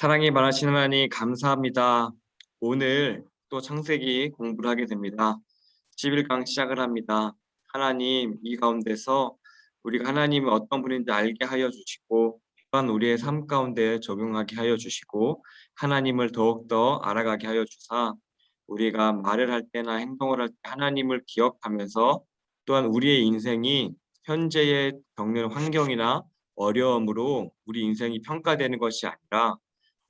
사랑이 많으신 하나님 감사합니다. 오늘 또 창세기 공부를 하게 됩니다. 11강 시작을 합니다. 하나님 이 가운데서 우리가 하나님이 어떤 분인지 알게 하여 주시고 또한 우리의 삶 가운데 적용하게 하여 주시고 하나님을 더욱더 알아가게 하여 주사 우리가 말을 할 때나 행동을 할 때 하나님을 기억하면서 또한 우리의 인생이 현재의 겪는 환경이나 어려움으로 우리 인생이 평가되는 것이 아니라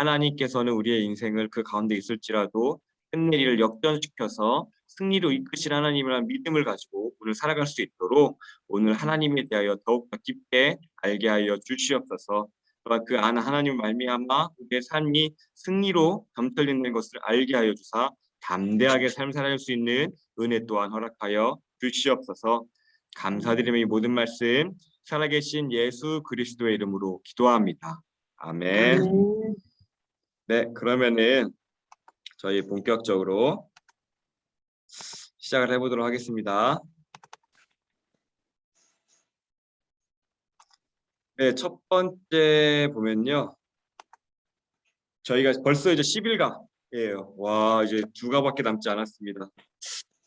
하나님께서는 우리의 인생을 그 가운데 있을지라도 끝낼 일을 역전시켜서 승리로 이끄실 하나님이라는 믿음을 가지고 오늘 살아갈 수 있도록 오늘 하나님에 대하여 더욱더 깊게 알게 하여 주시옵소서. 또한 그 안 하나님 말미암아 우리의 삶이 승리로 감돌리는 것을 알게 하여 주사 담대하게 삶 살아갈 수 있는 은혜 또한 허락하여 주시옵소서. 감사드리며 이 모든 말씀 살아계신 예수 그리스도의 이름으로 기도합니다. 아멘. 아멘. 네, 그러면은 저희 본격적으로 시작을 해보도록 하겠습니다. 네, 첫 번째 보면요. 저희가 벌써 이제 11가예요. 와, 이제 2가밖에 남지 않았습니다.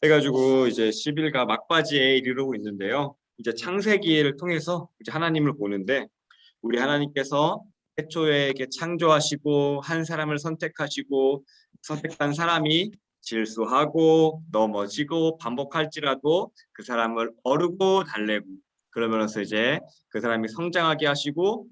해가지고 이제 11가 막바지에 이르고 있는데요. 이제 창세기를 통해서 이제 하나님을 보는데 우리 하나님께서 태초에 이렇게 창조하시고 한 사람을 선택하시고 선택한 사람이 실수하고 넘어지고 반복할지라도 그 사람을 어르고 달래고 그러면서 이제 그 사람이 성장하게 하시고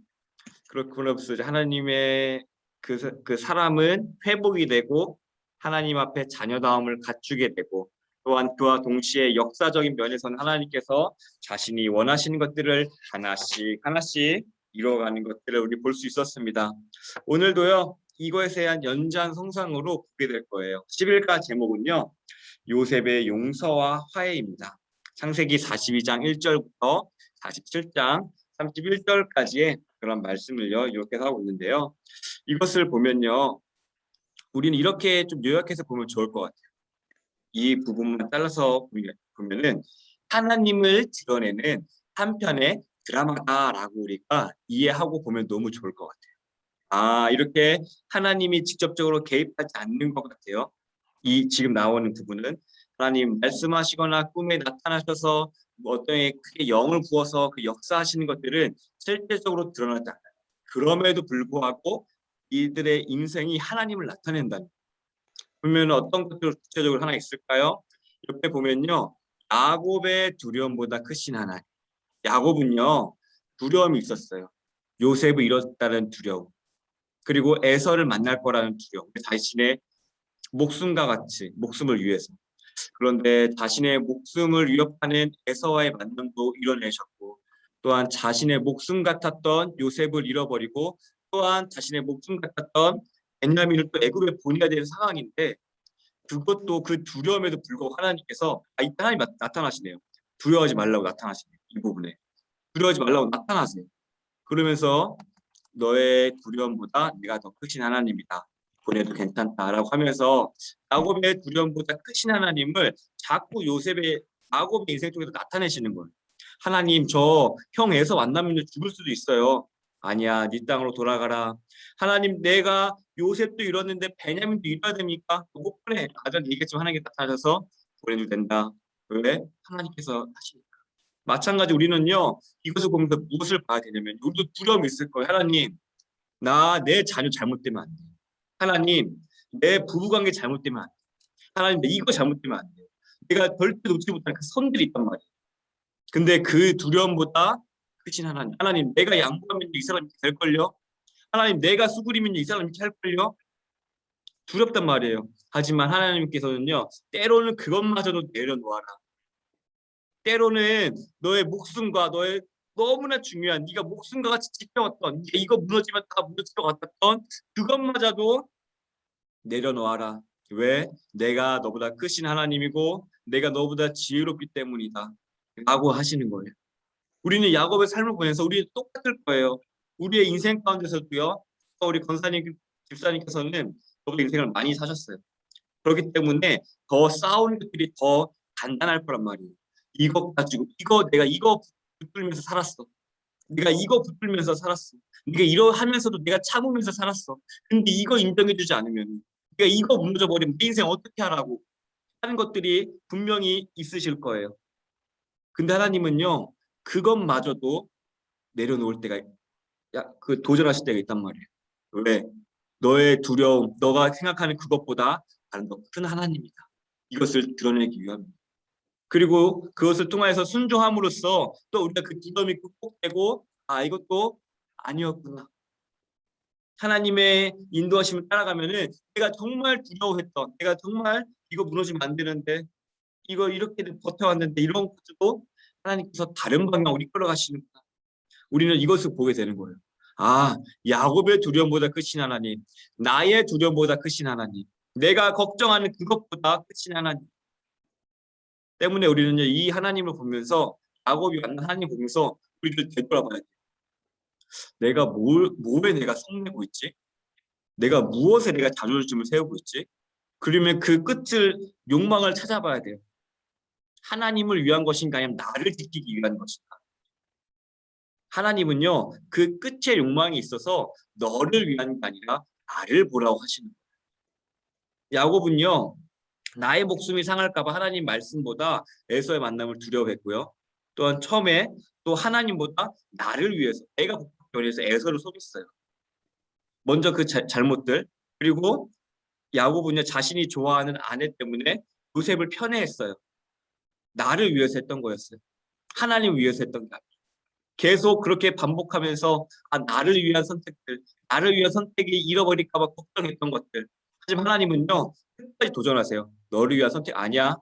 그러면서 이제 하나님의 그 사람은 회복이 되고 하나님 앞에 자녀다움을 갖추게 되고 또한 그와 동시에 역사적인 면에서는 하나님께서 자신이 원하시는 것들을 하나씩 하나씩 이루어가는 것들을 우리 볼 수 있었습니다. 오늘도요. 이것에 대한 연장성상으로 보게 될 거예요. 11가 제목은요. 요셉의 용서와 화해입니다. 창세기 42장 1절부터 47장 31절까지의 그런 말씀을요. 이렇게 하고 있는데요. 이것을 보면요. 우리는 이렇게 좀 요약해서 보면 좋을 것 같아요. 이 부분만 잘라서 보면은 하나님을 드러내는 한편의 드라마다라고 우리가 이해하고 보면 너무 좋을 것 같아요. 아, 이렇게 하나님이 직접적으로 개입하지 않는 것 같아요. 이 지금 나오는 부분은 하나님 말씀하시거나 꿈에 나타나셔서 뭐 어떤 크게 영을 부어서 그 역사하시는 것들은 실제적으로 드러나지 않아요. 그럼에도 불구하고 이들의 인생이 하나님을 나타낸다는. 그러면 어떤 것들 구체적으로 하나 있을까요? 옆에 보면요. 야곱의 두려움보다 크신 하나님. 야곱은요. 두려움이 있었어요. 요셉을 잃었다는 두려움. 그리고 에서를 만날 거라는 두려움. 자신의 목숨과 같이 목숨을 위해서. 그런데 자신의 목숨을 위협하는 에서와의 만남도 이뤄내셨고 또한 자신의 목숨 같았던 요셉을 잃어버리고 또한 자신의 목숨 같았던 베냐민을 또 애굽에 보내야 되는 상황인데 그것도 그 두려움에도 불구하고 하나님께서 이때 하나님 나타나시네요. 두려워하지 말라고 나타나시네요. 이 부분에 두려워하지 말라고 나타나세요. 그러면서 너의 두려움보다 네가 더 크신 하나님이다. 보내도 괜찮다라고 하면서 야곱의 두려움보다 크신 하나님을 자꾸 야곱의 인생 속에서 나타내시는 거예요. 하나님 저 형 에서 만나면 죽을 수도 있어요. 아니야 네 땅으로 돌아가라. 하나님 내가 요셉도 잃었는데 베냐민도 잃어야 됩니까? 못 보내. 아전 얘기했지만 하나님께 나타나셔서 보내도 된다. 왜? 하나님께서 하시니까. 마찬가지 우리는요. 이것을 보면서 무엇을 봐야 되냐면 우리도 두려움이 있을 거예요. 하나님 내 자녀 잘못되면 안 돼. 하나님, 내 부부관계 잘못되면 안 돼. 하나님, 내 이거 잘못되면 안 돼. 내가 절대 놓지 못할 그 선들이 있단 말이에요. 근데 그 두려움보다 크신 하나님. 하나님, 내가 양보하면 이 사람이 될걸요? 하나님, 내가 수그리면 이 사람이 할걸요? 두렵단 말이에요. 하지만 하나님께서는요, 때로는 그것마저도 내려놓아라. 때로는 너의 목숨과 너의 너무나 중요한 네가 목숨과 같이 지켜왔던 이거 무너지면 다 무너질 것 같았던 그것마저도 내려놓아라. 왜? 내가 너보다 크신 하나님이고 내가 너보다 지혜롭기 때문이다. 라고 하시는 거예요. 우리는 야곱의 삶을 보면서 우리 똑같을 거예요. 우리의 인생 가운데서도요. 우리 권사님, 집사님께서는 저보다 인생을 많이 사셨어요. 그렇기 때문에 더 싸우는 것들이 더 간단할 거란 말이에요. 이거 가지고 내가 이거 붙들면서 살았어. 내가 이거 붙들면서 살았어. 네가 이러하면서도 내가 참으면서 살았어. 근데 이거 인정해주지 않으면, 그러니까 이거 무너져 버리면 내 인생 어떻게 하라고 하는 것들이 분명히 있으실 거예요. 근데 하나님은요, 그것마저도 내려놓을 때가, 도전하실 때가 있단 말이에요. 왜? 너의 두려움, 너가 생각하는 그것보다 다른 더 큰 하나님이다. 이것을 드러내기 위함입니다. 그리고 그것을 통해서 순종함으로써 또 우리가 그 두려움이 극복되고, 이것도 아니었구나. 하나님의 인도하심을 따라가면은 내가 정말 두려워했던, 내가 정말 이거 무너지면 안 되는데, 이거 이렇게 버텨왔는데 이런 것도 하나님께서 다른 방향으로 이끌어가시는구나. 우리는 이것을 보게 되는 거예요. 야곱의 두려움보다 크신 하나님, 나의 두려움보다 크신 하나님, 내가 걱정하는 그것보다 크신 하나님 때문에 우리는 이 하나님을 보면서, 야곱이 만난 하나님 보면서 우리를 되돌아봐야 돼. 내가 뭐에 내가 성내고 있지? 내가 무엇에 내가 자존심을 세우고 있지? 그러면 그 끝을, 욕망을 찾아봐야 돼요. 하나님을 위한 것인가 아니면 나를 지키기 위한 것인가? 하나님은요, 그 끝에 욕망이 있어서 너를 위한 게 아니라 나를 보라고 하시는 거예요. 야곱은요, 나의 목숨이 상할까 봐 하나님 말씀보다 에서의 만남을 두려워했고요. 또한 처음에 또 하나님보다 나를 위해서, 내가 복받기 위해서 에서를 속였어요. 먼저 그 잘못들, 그리고 야곱은요, 자신이 좋아하는 아내 때문에 요셉을 편애했어요. 나를 위해서 했던 거였어요. 하나님을 위해서 했던 게 아니에요. 계속 그렇게 반복하면서 나를 위한 선택들, 나를 위한 선택이 잃어버릴까 봐 걱정했던 것들. 하지만 하나님은요, 끝까지 도전하세요. 너를 위한 선택 아니야.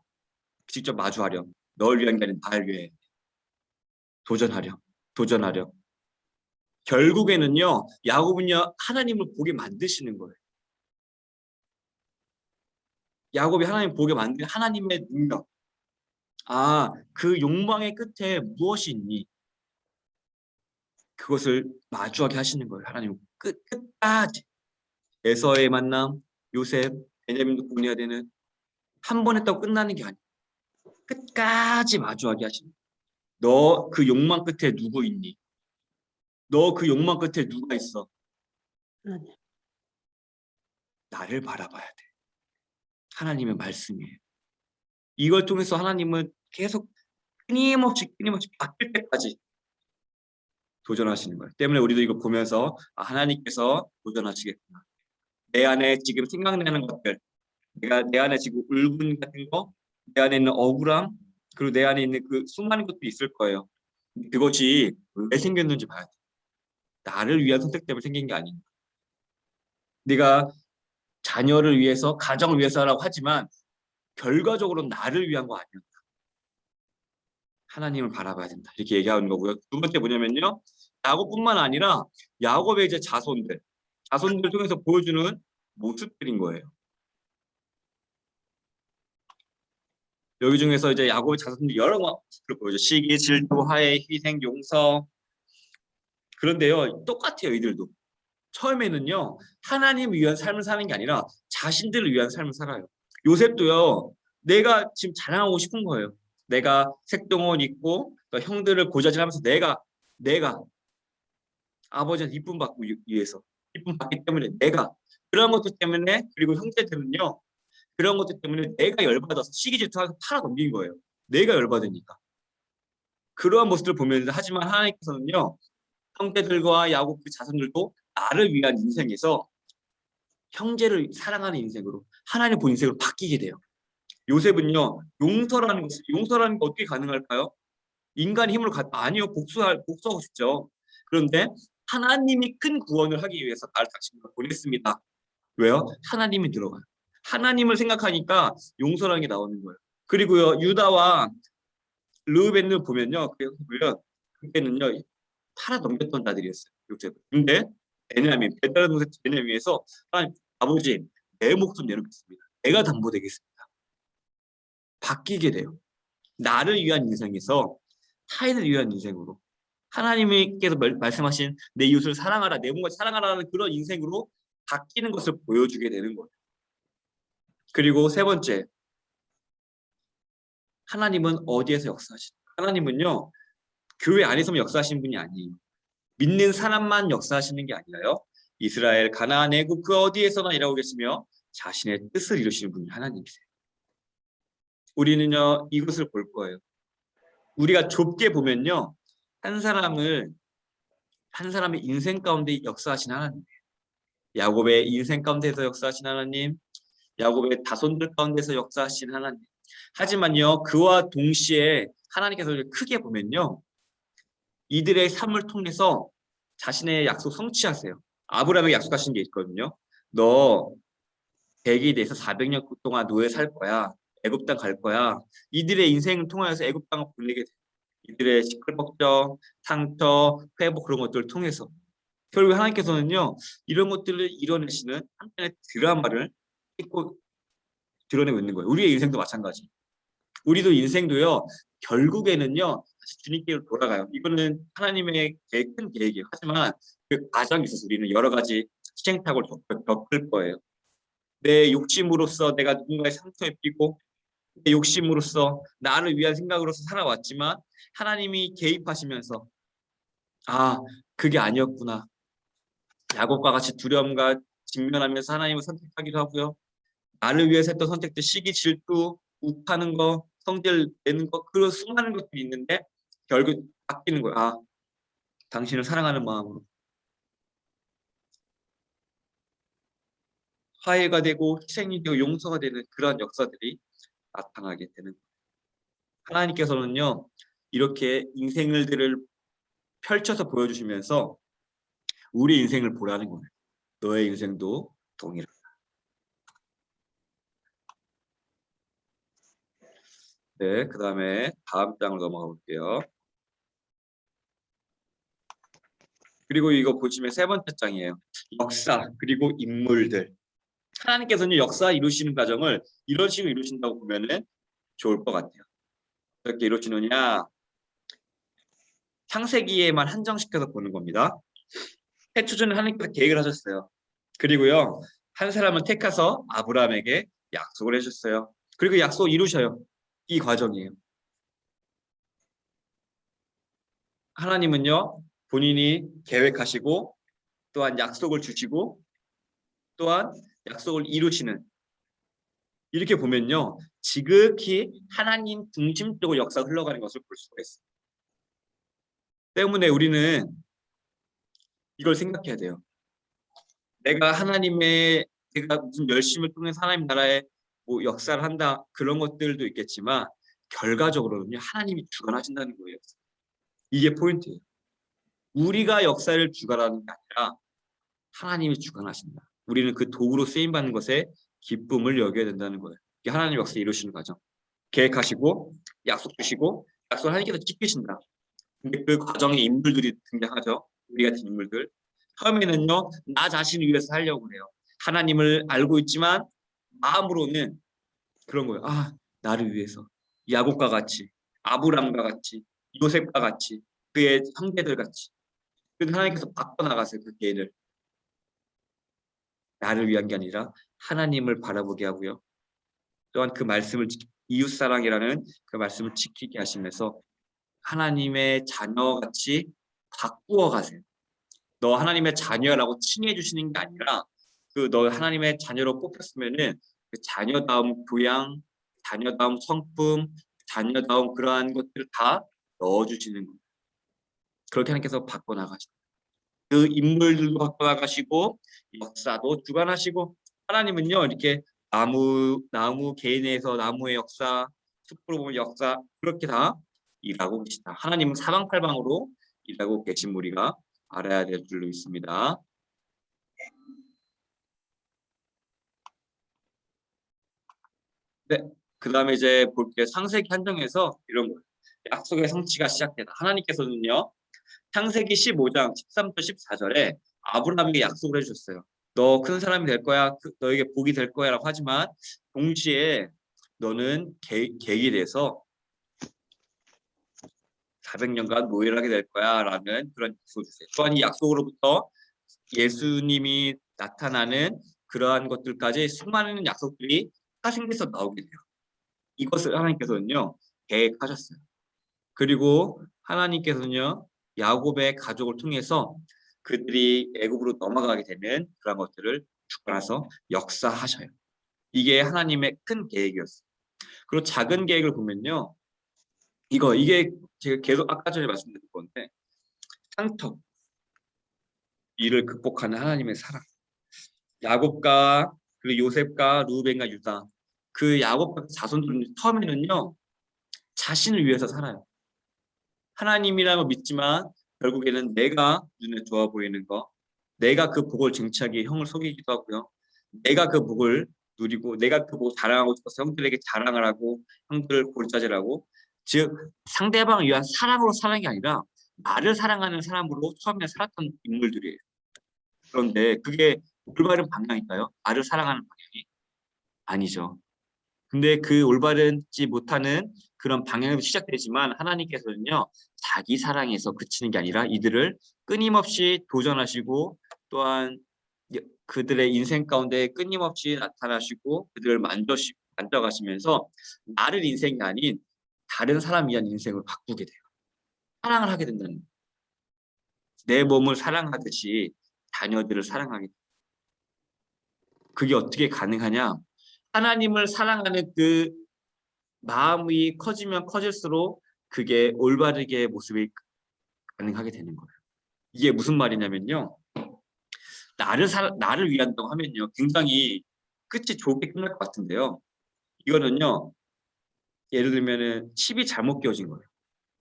직접 마주하렴. 너를 위한 게 아니라 나를 위해 도전하렴. 도전하렴. 결국에는요, 야곱은요, 하나님을 보게 만드시는 거예요. 야곱이 하나님 보게 만든 하나님의 능력. 그 욕망의 끝에 무엇이 있니? 그것을 마주하게 하시는 거예요. 하나님 끝까지. 에서의 만남, 요셉, 베냐민도 구원해야 되는, 한 번 했다고 끝나는 게 아니에요. 끝까지 마주하게 하시는 거예요. 너 그 욕망 끝에 누구 있니? 너 그 욕망 끝에 누가 있어? 나를 바라봐야 돼. 하나님의 말씀이에요. 이걸 통해서 하나님은 계속 끊임없이 바뀔 때까지 도전하시는 거예요. 때문에 우리도 이거 보면서 하나님께서 도전하시겠구나. 내 안에 지금 생각나는 것들, 내 안에 지금 울분 같은 거, 내 안에 있는 억울함, 그리고 내 안에 있는 그 수많은 것들이 있을 거예요. 그것이 왜 생겼는지 봐야 돼. 나를 위한 선택 때문에 생긴 게 아닌가. 네가 자녀를 위해서, 가정을 위해서라고 하지만 결과적으로 나를 위한 거 아니야. 하나님을 바라봐야 된다. 이렇게 얘기하는 거고요. 두 번째 뭐냐면요, 야곱뿐만 아니라 야곱의 이제 자손들 통해서 보여주는 모습들인 거예요. 여기 중에서 이제 야곱의 자손들 여러 모습을 보여줘. 시기, 질투, 화해, 희생, 용서. 그런데요, 똑같아요, 이들도. 처음에는요, 하나님 위한 삶을 사는 게 아니라 자신들을 위한 삶을 살아요. 요셉도요, 내가 지금 자랑하고 싶은 거예요. 내가 색동옷 입고 또 형들을 고자질하면서 내가 아버지한테 이쁨 받고 위해서, 이쁨 받기 때문에 내가, 그런 것들 때문에, 그리고 형제들은요, 그런 것들 때문에 내가 열받아서 시기 질투하면서 팔아 넘긴 거예요. 내가 열받으니까. 그러한 모습을 보면서, 하지만 하나님께서는요, 형제들과 야곱 그 자손들도 나를 위한 인생에서 형제를 사랑하는 인생으로, 하나님 본 인생으로 바뀌게 돼요. 요셉은요, 용서라는 게 어떻게 가능할까요? 인간의 힘으로 아니요, 복수하고 싶죠. 그런데 하나님이 큰 구원을 하기 위해서 나를 당신과 보냈습니다. 왜요? 하나님이 들어가요. 하나님을 생각하니까 용서라는 게 나오는 거예요. 그리고요, 유다와 르우벤을 보면요, 그때는요, 팔아 넘겼던 자들이었어요. 요셉은. 근데 베냐민 동생 베냐민에서 하나님, 아버지, 내 목숨 내놓겠습니다. 내가 담보되겠습니다. 바뀌게 돼요. 나를 위한 인생에서 타인을 위한 인생으로, 하나님께서 말씀하신 내 이웃을 사랑하라, 내 몸을 사랑하라는 그런 인생으로 바뀌는 것을 보여주게 되는 거예요. 그리고 세 번째, 하나님은 어디에서 역사하시는? 하나님은요, 교회 안에서만 역사하시는 분이 아니에요. 믿는 사람만 역사하시는 게 아니라요. 이스라엘, 가나안, 애굽 그 어디에서나 일하고 계시며 자신의 뜻을 이루시는 분이 하나님이세요. 우리는요 이것을 볼 거예요. 우리가 좁게 보면요 한 사람을 한 사람의 인생 가운데 역사하신 하나님, 야곱의 인생 가운데서 역사하신 하나님, 야곱의 자손들 가운데서 역사하신 하나님. 하지만요 그와 동시에 하나님께서 크게 보면요 이들의 삶을 통해서 자신의 약속 성취하세요. 아브라함에게 약속하신 게 있거든요. 너 100이 돼서 400년 동안 노예 살 거야. 애굽 땅 갈 거야. 이들의 인생을 통하여서 애굽 땅을 보내게 돼. 이들의 시끌벅적, 상처, 회복 그런 것들을 통해서 결국 하나님께서는요 이런 것들을 이뤄내시는 한편의 드라마를 찍고 드러내고 있는 거예요. 우리의 인생도 마찬가지. 우리도 인생도요 결국에는요 다시 주님께로 돌아가요. 이거는 하나님의 큰 계획이에요. 하지만 그 과정에 있어서 우리는 여러 가지 시행착오를 겪을 거예요. 내 욕심으로서 내가 누군가의 상처에 입히고 내 욕심으로서 나를 위한 생각으로서 살아왔지만 하나님이 개입하시면서 아 그게 아니었구나. 야곱과 같이 두려움과 직면하면서 하나님을 선택하기도 하고요. 나를 위해서 했던 선택들 시기 질투 욱하는 거 성질 내는 거 그런 수많은 것들이 있는데 결국 바뀌는 거야. 아 당신을 사랑하는 마음으로 화해가 되고 희생이 되고 용서가 되는 그러한 역사들이 나타나게 되는 거예요. 하나님께서는요 이렇게 인생들을 펼쳐서 보여주시면서 우리 인생을 보라는 거예요. 너의 인생도 동일하다. 네, 그 다음에 다음 장을 넘어가 볼게요. 그리고 이거 보시면 세 번째 장이에요. 역사 그리고 인물들. 하나님께서는 역사 이루시는 과정을 이런 식으로 이루신다고 보면은 좋을 것 같아요. 어떻게 이루시느냐? 창세기에만 한정시켜서 보는 겁니다. 태초전에 하나님께서 계획을 하셨어요. 그리고요 한 사람을 택해서 아브라함에게 약속을 해주셨어요. 그리고 약속을 이루셔요. 이 과정이에요. 하나님은요 본인이 계획하시고 또한 약속을 주시고 또한 약속을 이루시는 이렇게 보면요 지극히 하나님 중심적으로 역사가 흘러가는 것을 볼 수가 있어요. 때문에 우리는 이걸 생각해야 돼요. 내가 무슨 열심을 통해서 하나님 나라의 뭐 역사를 한다 그런 것들도 있겠지만 결과적으로는요 하나님이 주관하신다는 거예요. 이게 포인트예요. 우리가 역사를 주관하는 게 아니라 하나님이 주관하신다. 우리는 그 도구로 쓰임 받는 것에 기쁨을 여겨야 된다는 거예요. 이게 하나님 역사 이루시는 과정. 계획하시고 약속 주시고 약속을 하나님께서 지키신다. 근데 그 과정에 인물들이 등장하죠. 우리 같은 인물들. 처음에는요 나 자신을 위해서 살려고 그래요. 하나님을 알고 있지만 마음으로는 그런 거예요. 아 나를 위해서 야곱과 같이 아브람과 같이 요셉과 같이 그의 형제들 같이. 그래서 하나님께서 바꿔나가세요. 그 계획을. 나를 위한 게 아니라 하나님을 바라보게 하고요. 또한 그 말씀을 이웃사랑이라는 그 말씀을 지키게 하시면서 하나님의 자녀같이 바꾸어 가세요. 너 하나님의 자녀라고 칭해 주시는 게 아니라 그 너 하나님의 자녀로 뽑혔으면은 그 자녀다움 교양, 자녀다움 성품, 자녀다움 그러한 것들을 다 넣어 주시는 거예요. 그렇게 하나님께서 바꿔 나가시고 그 인물들도 바꿔 나가시고 역사도 주관하시고 하나님은요 이렇게 나무 개인에서 나무의 역사, 숲으로 보면 역사 그렇게 다 일하고 계시다. 하나님은 사방팔방으로 일하고 계신 우리가 알아야 될 줄로 있습니다. 네, 그 다음에 이제 볼게요. 창세기 한정에서 이런 거예요. 약속의 성취가 시작되다. 하나님께서는요 창세기 15장 13절 14절에 아브라함에게 약속을 해주셨어요. 너 큰 사람이 될 거야. 너에게 복이 될 거야 라고 하지만 동시에 너는 객이 돼서 400년간 노예를 하게 될 거야 라는 그런 약속을 주세요. 또한 이 약속으로부터 예수님이 나타나는 그러한 것들까지 수많은 약속들이 파생돼서 나오게 돼요. 이것을 하나님께서는요 계획하셨어요. 그리고 하나님께서는요 야곱의 가족을 통해서 그들이 애굽으로 넘어가게 되는 그런 것들을 주관해서 역사하셔요. 이게 하나님의 큰 계획이었어요. 그리고 작은 계획을 보면요. 이게 제가 계속 아까 전에 말씀드린 건데 상터, 이를 극복하는 하나님의 사랑. 야곱과 그리고 요셉과 루벤과 유다, 그 야곱과 자손들은 처음에는요 자신을 위해서 살아요. 하나님이라고 믿지만 결국에는 내가 눈에 좋아 보이는 거, 내가 그 복을 쟁취하기에 형을 속이기도 하고요. 내가 그 복을 누리고 내가 그 복을 자랑하고 싶어서 형들에게 자랑을 하고 형들을 골짜지라고, 즉 상대방을 위한 사랑으로 사는 게 아니라 나를 사랑하는 사람으로 처음에 살았던 인물들이에요. 그런데 그게 올바른 방향일까요? 나를 사랑하는 방향이 아니죠. 근데 그 올바르지 못하는 그런 방향으로 시작되지만 하나님께서는요 자기 사랑에서 그치는 게 아니라 이들을 끊임없이 도전하시고, 또한 그들의 인생 가운데 끊임없이 나타나시고 그들을 만져가시면서 나를 인생이 아닌 다른 사람 위한 인생을 바꾸게 돼요. 사랑을 하게 된다는 거예요. 내 몸을 사랑하듯이 자녀들을 사랑하게 돼요. 그게 어떻게 가능하냐? 하나님을 사랑하는 그 마음이 커지면 커질수록 그게 올바르게 모습이 가능하게 되는 거예요. 이게 무슨 말이냐면요. 나를 위한다고 하면요. 굉장히 끝이 좋게 끝날 것 같은데요. 이거는요. 예를 들면은 칩이 잘못 끼워진 거예요.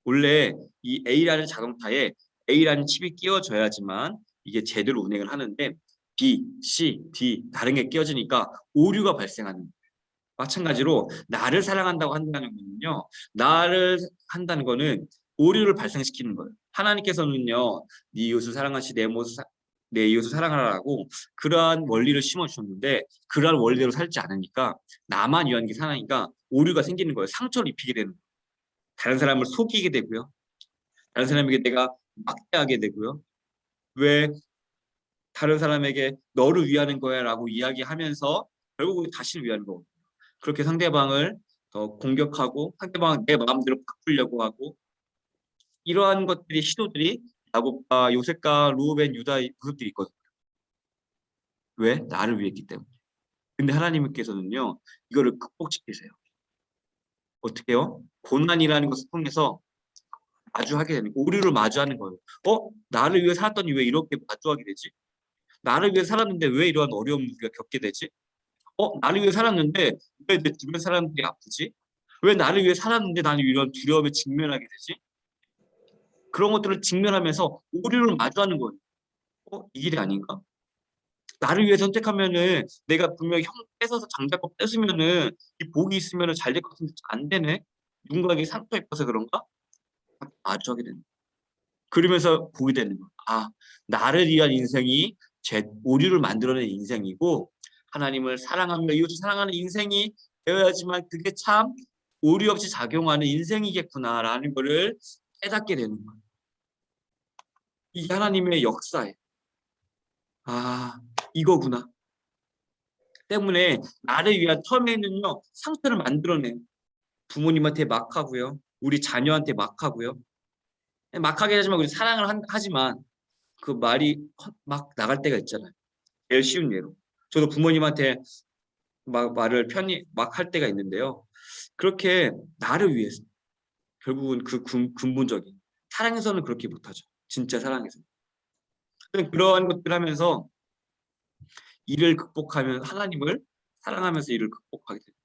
원래 이 A라는 자동차에 A라는 칩이 끼워져야지만 이게 제대로 운행을 하는데 B, C, D 다른 게 끼워지니까 오류가 발생하는 거예요. 마찬가지로 나를 사랑한다고 한다는 거는요. 나를 한다는 거는 오류를 발생시키는 거예요. 하나님께서는요. 네 이웃을 사랑하시 내 이웃을 사랑하라고 그러한 원리를 심어주셨는데 그러한 원리대로 살지 않으니까 나만 위한 게 사랑이니까 오류가 생기는 거예요. 상처를 입히게 되는 거예요. 다른 사람을 속이게 되고요. 다른 사람에게 내가 막대하게 되고요. 왜 다른 사람에게 너를 위하는 거야 라고 이야기하면서 결국은 자신을 위하는 거거든요. 그렇게 상대방을 더 공격하고 상대방을 내 마음대로 바꾸려고 하고, 이러한 것들이 시도들이 야곱과 요셉과 루벤 유다의 모습들이 있거든요. 왜? 나를 위했기 때문에. 근데 하나님께서는요 이거를 극복시키세요. 어떻게 해요? 고난이라는 것을 통해서 마주하게 되는, 오류를 마주하는 거예요. 나를 위해 살았더니 왜 이렇게 마주하게 되지? 나를 위해 살았는데 왜 이러한 어려움을 우리가 겪게 되지? 나를 위해 살았는데 왜 내 주변 사람들이 아프지? 왜 나를 위해 살았는데 나는 이런 두려움에 직면하게 되지? 그런 것들을 직면하면서 오류를 마주하는 거예요. 이 길이 아닌가? 나를 위해 선택하면은 내가 분명히 형 뺏어서 장자권 뺏으면은 이 복이 있으면은 잘 될 것 같은데 안 되네? 누군가에게 상처 입어서 그런가? 마주하게 되는 거예요. 그러면서 보게 되는 거예요. 나를 위한 인생이 제 오류를 만들어낸 인생이고 하나님을 사랑하며 이웃을 사랑하는 인생이 되어야지만 그게 참 오류 없이 작용하는 인생이겠구나라는 것을 깨닫게 되는 거예요. 이게 하나님의 역사예요. 이거구나. 때문에 나를 위한 처음에는요 상처를 만들어내요. 부모님한테 막 하고요. 우리 자녀한테 막 하고요. 막 하게 하지만 우리 사랑을 하지만 그 말이 막 나갈 때가 있잖아요. 제일 쉬운 예로. 저도 부모님한테 막 말을 편히 막 할 때가 있는데요. 그렇게 나를 위해서 결국은 그 근본적인 사랑에서는 그렇게 못하죠. 진짜 사랑에서. 그러한 것들 하면서 이를 극복하면 하나님을 사랑하면서 이를 극복하게 됩니다.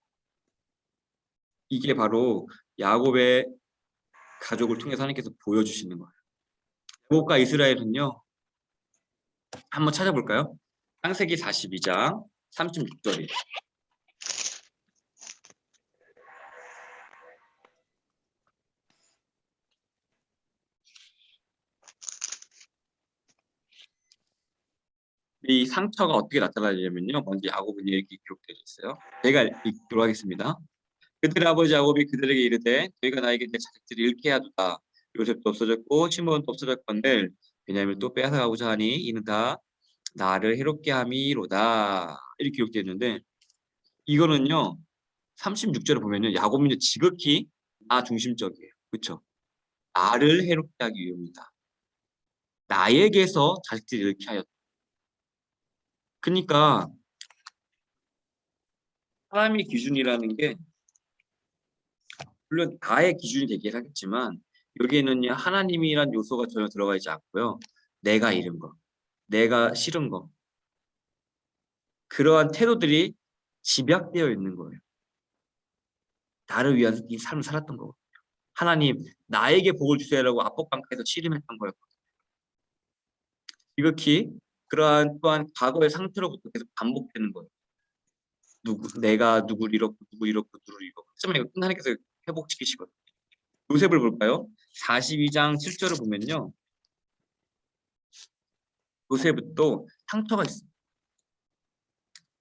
이게 바로 야곱의 가족을 통해서 하나님께서 보여주시는 거예요. 야곱과 이스라엘은요. 한번 찾아볼까요? 창세기 42장 36절이에요. 이 상처가 어떻게 나타나냐면요. 먼저 야곱은 이렇게 기록되어 있어요. 제가 읽도록 하겠습니다. 그들의 아버지 야곱이 그들에게 이르되 너희가 나에게 내 자식들을 잃게 하도다. 요셉도 없어졌고 시몬도 없어졌건들 베냐민을 또 빼앗아가고자 하니 이는 다 나를 해롭게 함이로다. 이렇게 기록되어 있는데 이거는요. 36절을 보면요. 야곱은요 지극히 나 중심적이에요. 그렇죠? 나를 해롭게 하기 위함이다. 나에게서 자식들이 이렇게 하였다. 그러니까 사람의 기준이라는 게 물론 나의 기준이 되긴 하겠지만 여기에는요 하나님이란 요소가 전혀 들어가 있지 않고요. 내가 잃은 거, 내가 싫은 거, 그러한 태도들이 집약되어 있는 거예요. 나를 위한 이 삶을 살았던 거. 하나님 나에게 복을 주세요라고 압박감에서 씨름했던 거예요. 지극히 그러한 또한 과거의 상태로부터 계속 반복되는 거예요. 내가 누구를 잃었고 누구 잃었고 누구를 잃었고 하지만 이거 하나님께서 회복시키시거든요. 요셉을 볼까요? 42장 7절을 보면요. 요셉도 상처가 있어요.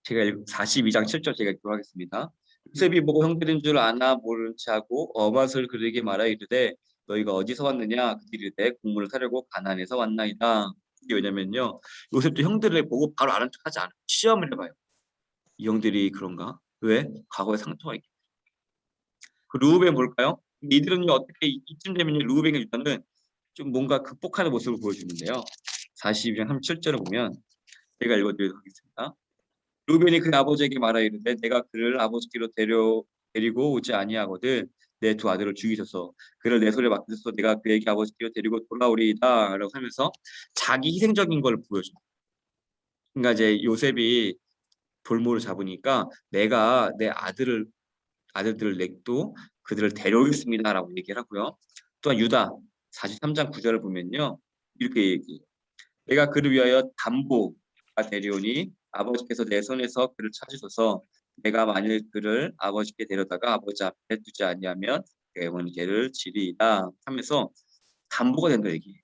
제가 42장 7절 제가 읽도록 하겠습니다. 요셉이 보고 형들인 줄 아나 모른 채 하고 어맛을 그들에게 말하 이르되 너희가 어디서 왔느냐 그들이 이르되 국물을 사려고 가나안에서 왔나이다. 이게 왜냐면요. 요셉도 형들을 보고 바로 아는 척하지 않아요. 시험을 해봐요. 이 형들이 그런가? 왜? 과거에 상처가 있기. 그 루우벤 볼까요? 이들은요 어떻게 이쯤 되면요 루우벤의 유다는 좀 뭔가 극복하는 모습을 보여주는데요. 42장 37절을 보면 제가 읽어드리도록 하겠습니다. 루벤이 그 아버지에게 말하 이르되 내가 그를 아버지께로 데리고 오지 아니하거든 내 두 아들을 죽이셔서 그를 내 손에 맡기셔서 내가 그에게 아버지께로 데리고 돌아오리이다 라고 하면서 자기 희생적인 걸 보여줍니다. 그러니까 이제 요셉이 볼모를 잡으니까 내가 내 아들들을 냈도 그들을 데려오겠습니다라고 얘기를 하고요. 또한 유다 43장 9절을 보면요. 이렇게 얘기해요. 내가 그를 위하여 담보가 되리오니 아버지께서 내 손에서 그를 찾으셔서 내가 만일 그를 아버지께 데려다가 아버지 앞에 두지 아니하면 영원히 걔를 지리이다 하면서 담보가 된다 얘기해요.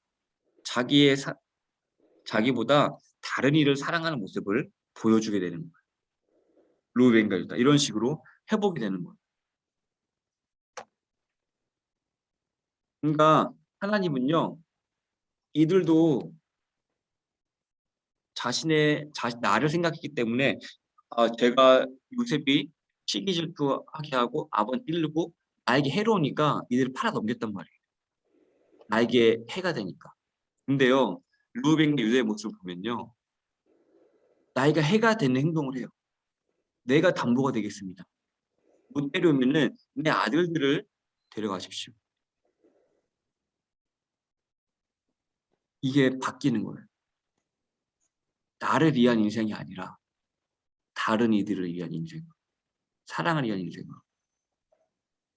자기보다 다른 이를 사랑하는 모습을 보여주게 되는 거예요. 루벤과 유다 이런 식으로 회복이 되는 거예요. 그러니까 하나님은요 이들도 나를 생각했기 때문에 제가 요셉이 시기 질투하게 하고 아버지 찌르고 나에게 해로우니까 이들을 팔아 넘겼단 말이에요. 나에게 해가 되니까. 근데요 루벤과 유다의 모습을 보면요 나에게 해가 되는 행동을 해요. 내가 담보가 되겠습니다. 못 데려오면은 내 아들들을 데려가십시오. 이게 바뀌는 거예요. 나를 위한 인생이 아니라 다른 이들을 위한 인생, 사랑을 위한 인생으로.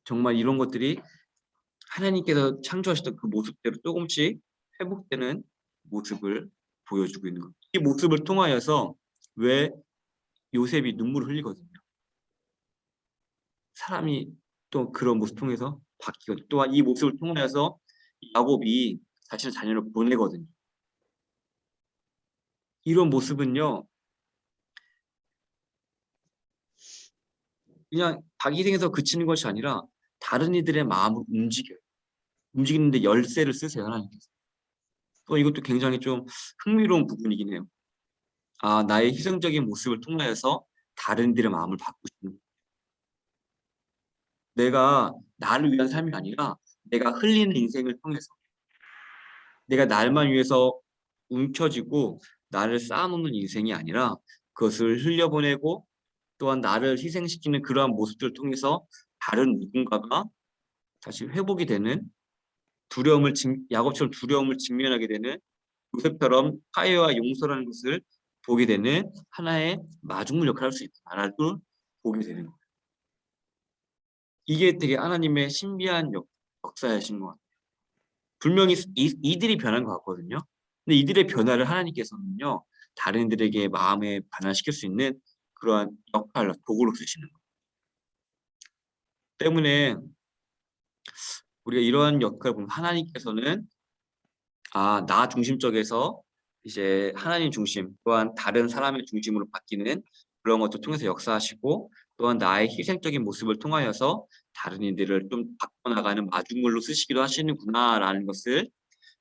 정말 이런 것들이 하나님께서 창조하셨던 그 모습대로 조금씩 회복되는 모습을 보여주고 있는 거예요. 이 모습을 통하여서 왜 요셉이 눈물을 흘리거든요. 사람이 또 그런 모습 통해서 바뀌거든요. 또한 이 모습을 통하여서 야곱이 자신의 자녀를 보내거든요. 이런 모습은요. 그냥 자기 희생에서 그치는 것이 아니라 다른 이들의 마음을 움직여요. 움직이는데 열쇠를 쓰세요. 하나님께서. 또 이것도 굉장히 좀 흥미로운 부분이긴 해요. 나의 희생적인 모습을 통하여서 다른 이들의 마음을 바꾸시는 내가 나를 위한 삶이 아니라 내가 흘리는 인생을 통해서 내가 날만 위해서 움켜쥐고 나를 쌓아놓는 인생이 아니라 그것을 흘려보내고 또한 나를 희생시키는 그러한 모습들을 통해서 다른 누군가가 다시 회복이 되는 야곱처럼 두려움을 직면하게 되는 요셉처럼 화해와 용서라는 것을 보게 되는 하나의 마중물 역할을 할 수 있다라고 보게 되는 거예요. 이게 되게 하나님의 신비한 역사이신 것 같아요. 분명히 이들이 변한 것 같거든요. 근데 이들의 변화를 하나님께서는요. 다른 이들에게 마음에 반환시킬 수 있는 그러한 역할로 도구로 쓰시는 거예요. 때문에 우리가 이러한 역할을 보면 하나님께서는 나 중심적에서 이제 하나님 중심 또한 다른 사람의 중심으로 바뀌는 그런 것도 통해서 역사하시고 또한 나의 희생적인 모습을 통하여서 다른 이들을 좀 바꿔나가는 마중물로 쓰시기도 하시는구나라는 것을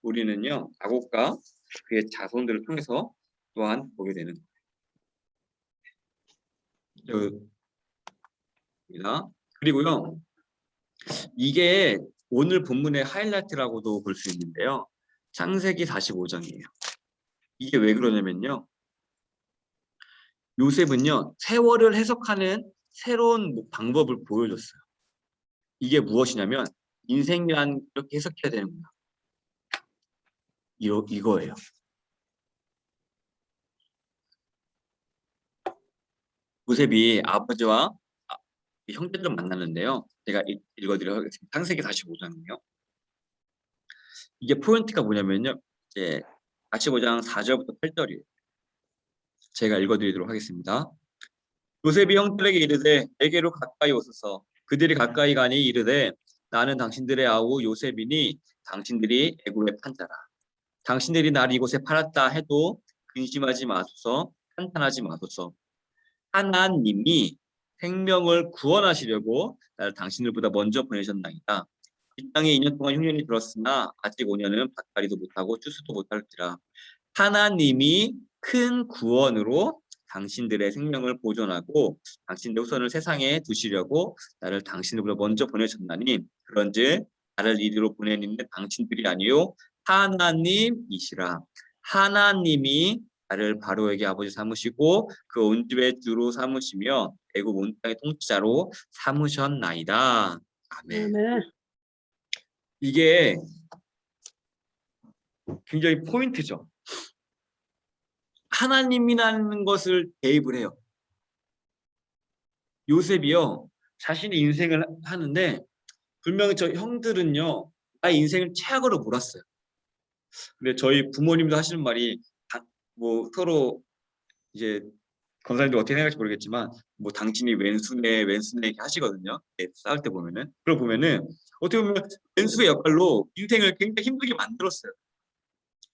우리는요 야곱과 그의 자손들을 통해서 또한 보게 되는 겁니다. 그리고요 이게 오늘 본문의 하이라이트라고도 볼 수 있는데요. 창세기 45장이에요. 이게 왜 그러냐면요. 요셉은요, 세월을 해석하는 새로운 방법을 보여줬어요. 이게 무엇이냐면 인생이란 이렇게 해석해야 되는구나. 이거예요. 요셉이 아버지와 형제들을 만나는데요. 제가 읽어드리도록 하겠습니다. 창세기 45장이요. 이게 포인트가 뭐냐면요. 이제 45장 4절부터 8절이에요. 제가 읽어드리도록 하겠습니다. 요셉이 형들에게 이르되 내게로 가까이 오소서. 그들이 가까이 가니 이르되 나는 당신들의 아우 요셉이니 당신들이 애굽에 판 자라. 당신들이 나를 이곳에 팔았다 해도 근심하지 마소서. 한탄하지 마소서. 하나님이 생명을 구원하시려고 나를 당신들보다 먼저 보내셨나이다. 이 땅에 2년 동안 흉년이 들었으나 아직 5년은 밭갈이도 못하고 추수도 못할지라. 하나님이 큰 구원으로 당신들의 생명을 보존하고 당신들의 후손을 세상에 두시려고 나를 당신들보다 먼저 보내셨나니 그런즉 나를 이리로 보내는 당신들이 아니요 하나님이시라. 하나님이 나를 바로에게 아버지 삼으시고 그 온 집의 주로 삼으시며 애굽 온 땅의 통치자로 삼으셨나이다. 아멘. 아멘. 이게 굉장히 포인트죠. 하나님이라는 것을 대입을 해요. 요셉이요, 자신의 인생을 하는데 분명히 저 형들은요, 나의 인생을 최악으로 몰았어요. 근데 저희 부모님도 하시는 말이 뭐 서로 이제 권사님들 어떻게 생각할지 모르겠지만 뭐 당신이 왼수네 이렇게 하시거든요. 싸울 때 보면은 그걸 보면은 어떻게 보면 왼수의 역할로 인생을 굉장히 힘들게 만들었어요.